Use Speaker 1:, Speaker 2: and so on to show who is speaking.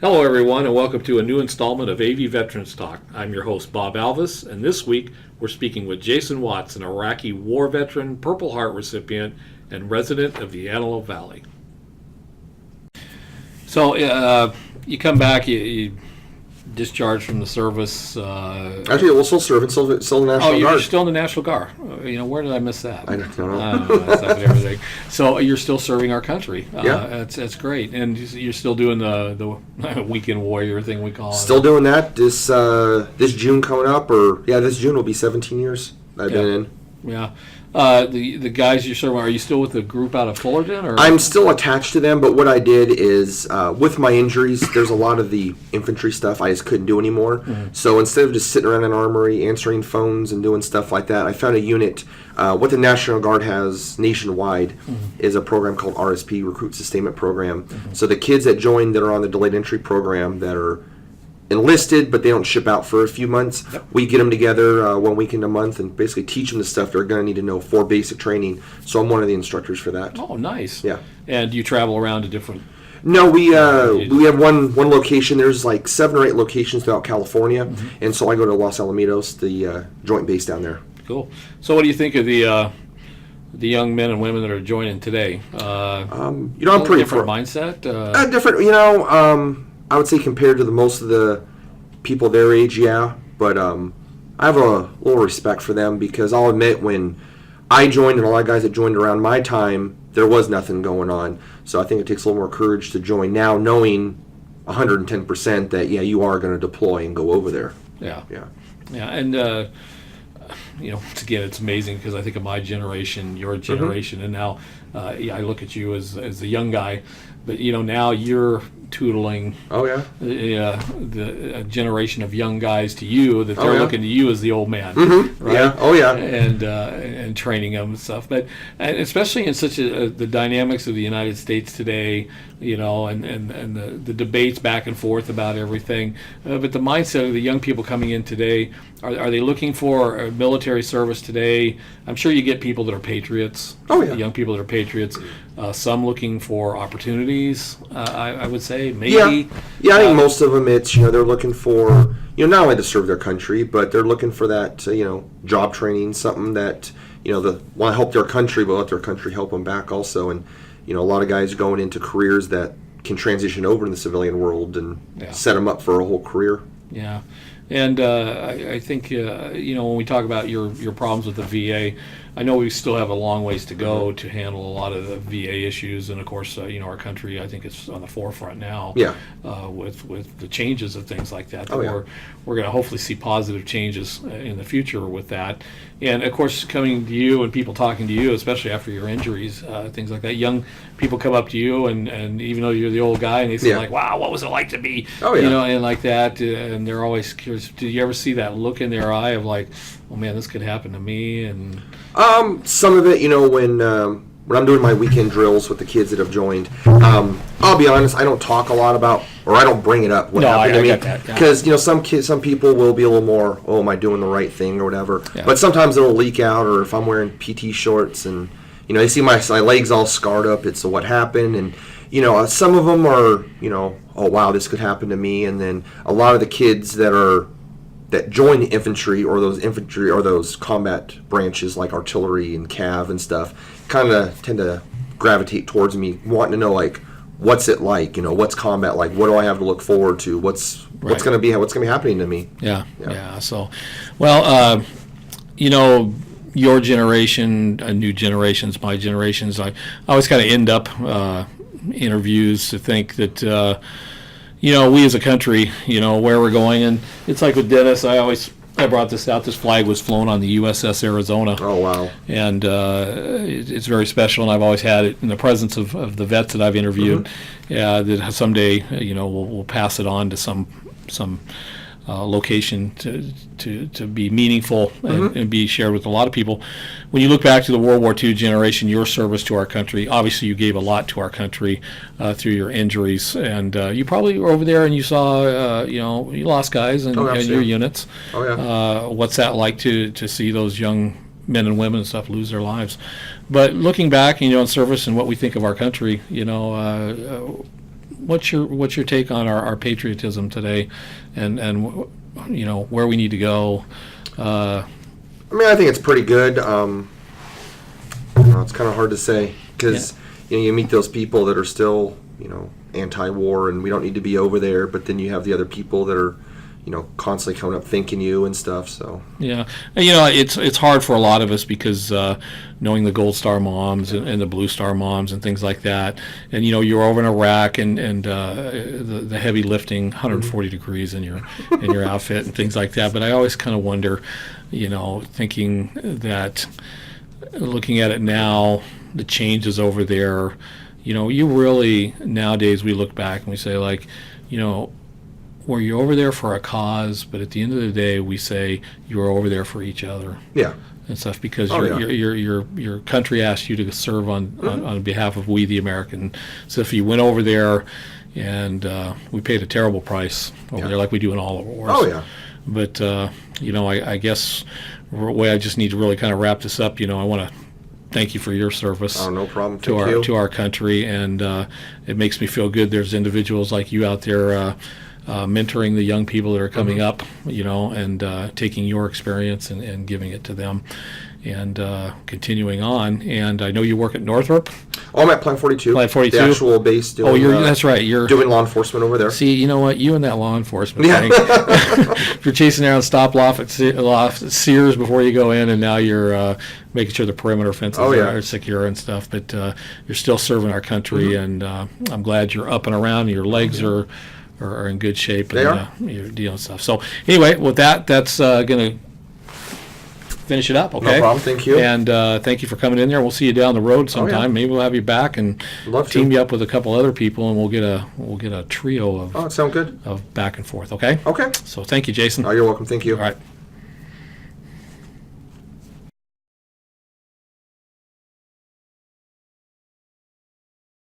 Speaker 1: Hello, everyone, and welcome to a new installment of AV Veterans Talk. I'm your host, Bob Alvis, and this week we're speaking with Jasen Watts, an Iraqi war veteran, Purple Heart recipient, and resident of the Antelope Valley. So, you come back, you discharged from the service.
Speaker 2: Actually, we're still serving, still the National Guard.
Speaker 1: Oh, you're still in the National Guard. Where did I miss that?
Speaker 2: I don't know.
Speaker 1: That's not everything. So you're still serving our country.
Speaker 2: Yeah.
Speaker 1: That's great. And you're still doing the weekend warrior thing we call it.
Speaker 2: Still doing that. This June coming up, this June will be 17 years I've been in.
Speaker 1: Yeah. The guys you're serving, are you still with the group out of Fullerton? Or?
Speaker 2: I'm still attached to them, but what I did is, with my injuries, there's a lot of the infantry stuff I just couldn't do anymore. Mm-hmm. So instead of just sitting around an armory, answering phones and doing stuff like that, I found a unit. What the National Guard has nationwide is a program called RSP, Recruit Sustainment Program. Mm-hmm. So the kids that join that are on the delayed entry program that are enlisted, but they don't ship out for a few months. Yep. We get them together 1 weekend a month and basically teach them the stuff they're going to need to know for basic training. So I'm one of the instructors for that.
Speaker 1: Oh, nice.
Speaker 2: Yeah.
Speaker 1: And do you travel around to different?
Speaker 2: No, we have one location. There's like 7 or 8 locations throughout California, and so I go to Los Alamitos, the joint base down there.
Speaker 1: Cool. So what do you think of the young men and women that are joining today?
Speaker 2: I'm pretty
Speaker 1: different mindset.
Speaker 2: Different. I would say compared to most of the people their age, yeah. But I have a little respect for them because I'll admit when I joined and a lot of guys that joined around my time, there was nothing going on. So I think it takes a little more courage to join now, knowing 110% that, you are going to deploy and go over there.
Speaker 1: Yeah. And, once again, it's amazing because I think of my generation, your generation, and now I look at you as a young guy. But, now you're tootling the generation of young guys to you that they're looking to you as the old man, right?
Speaker 2: Yeah. Oh yeah.
Speaker 1: And training them and stuff. But especially in such the dynamics of the United States today, and the debates back and forth about everything. But the mindset of the young people coming in today, are they looking for military service today? I'm sure you get people that are patriots.
Speaker 2: Oh yeah.
Speaker 1: Young people that are patriots. Some looking for opportunities. I would say maybe.
Speaker 2: Yeah. I think most of them it's they're looking for not only to serve their country, but they're looking for that job training, something that they want to help their country, but let their country help them back also. And a lot of guys going into careers that can transition over in the civilian world and set them up for a whole career.
Speaker 1: Yeah. And I think, when we talk about your problems with the VA, I know we still have a long ways to go to handle a lot of the VA issues. And, of course, our country, I think it's on the forefront now with the changes of things like that. We're going to hopefully see positive changes in the future with that. And, of course, coming to you and people talking to you, especially after your injuries, things like that, young people come up to you, and even though you're the old guy, and they say, like, wow, what was it like to be, and like that. And they're always curious. Do you ever see that look in their eye of like, oh, man, this could happen to me? And
Speaker 2: some of it, when I'm doing my weekend drills with the kids that have joined, I'll be honest, I don't talk a lot about, or I don't bring it up.
Speaker 1: I get that.
Speaker 2: Because some people will be a little more, oh, am I doing the right thing or whatever. Yeah. But sometimes it'll leak out, or if I'm wearing PT shorts and they see my legs all scarred up, it's what happened. And some of them are oh wow, this could happen to me. And then a lot of the kids that join the infantry or those combat branches like artillery and cav and stuff kind of tend to gravitate towards me, wanting to know like, what's it like? What's combat like? What do I have to look forward to? What's going to be happening to me?
Speaker 1: Yeah. So, well, your generation, new generations, my generations, I always kind of end up interviews to think that we as a country, where we're going. And it's like with Dennis, I brought this out. This flag was flown on the USS Arizona.
Speaker 2: Oh, wow.
Speaker 1: And it's very special, and I've always had it in the presence of the vets that I've interviewed. That someday, we'll pass it on to some location to be meaningful and be shared with a lot of people. When you look back to the World War II generation, your service to our country, obviously you gave a lot to our country through your injuries, and you probably were over there and you saw, you lost guys in your units.
Speaker 2: Oh, yeah.
Speaker 1: What's that like to see those young men and women and stuff lose their lives? But looking back, in service and what we think of our country, what's your take on our patriotism today, and where we need to go?
Speaker 2: I mean, I think it's pretty good. It's kind of hard to say because you meet those people that are still anti-war, and we don't need to be over there. But then you have the other people that are constantly coming up thanking you and stuff. So
Speaker 1: yeah, it's hard for a lot of us because knowing the Gold Star moms and the Blue Star moms and things like that, and you're over in Iraq and the heavy lifting, 140 degrees in your outfit and things like that. But I always kind of wonder, thinking that looking at it now, the changes over there, you really nowadays we look back and we say were you over there for a cause? But at the end of the day, we say you were over there for each other.
Speaker 2: Yeah.
Speaker 1: And stuff because your country asked you to serve on behalf of we the American. So if you went over there, and we paid a terrible price over there, like we do in all the wars.
Speaker 2: Oh yeah.
Speaker 1: But I guess the way I just need to really kind of wrap this up. I want to thank you for your service.
Speaker 2: Oh, no problem.
Speaker 1: To our country, and it makes me feel good. There's individuals like you out there. Mentoring the young people that are coming up, and taking your experience and giving it to them, and continuing on. And I know you work at Northrop.
Speaker 2: Oh, I'm at Plant 42.
Speaker 1: Plant 42.
Speaker 2: The actual base. Doing,
Speaker 1: that's right. You're
Speaker 2: doing law enforcement over there.
Speaker 1: See, you know what? You and that law enforcement thing. If you're chasing around stop loft at Sears before you go in, and now you're making sure the perimeter fences are secure and stuff. But you're still serving our country, and I'm glad you're up and around. And your legs are in good shape, and you're dealing stuff. So anyway, with that's going to finish it up. Okay.
Speaker 2: No problem. Thank you.
Speaker 1: And thank you for coming in there. We'll see you down the road sometime.
Speaker 2: Oh, yeah.
Speaker 1: Maybe we'll have you back and team you up with a couple other people, and we'll get a trio of
Speaker 2: sound good.
Speaker 1: of back and forth. Okay.
Speaker 2: Okay.
Speaker 1: So thank you, Jason.
Speaker 2: Oh, you're welcome. Thank you.
Speaker 1: All right.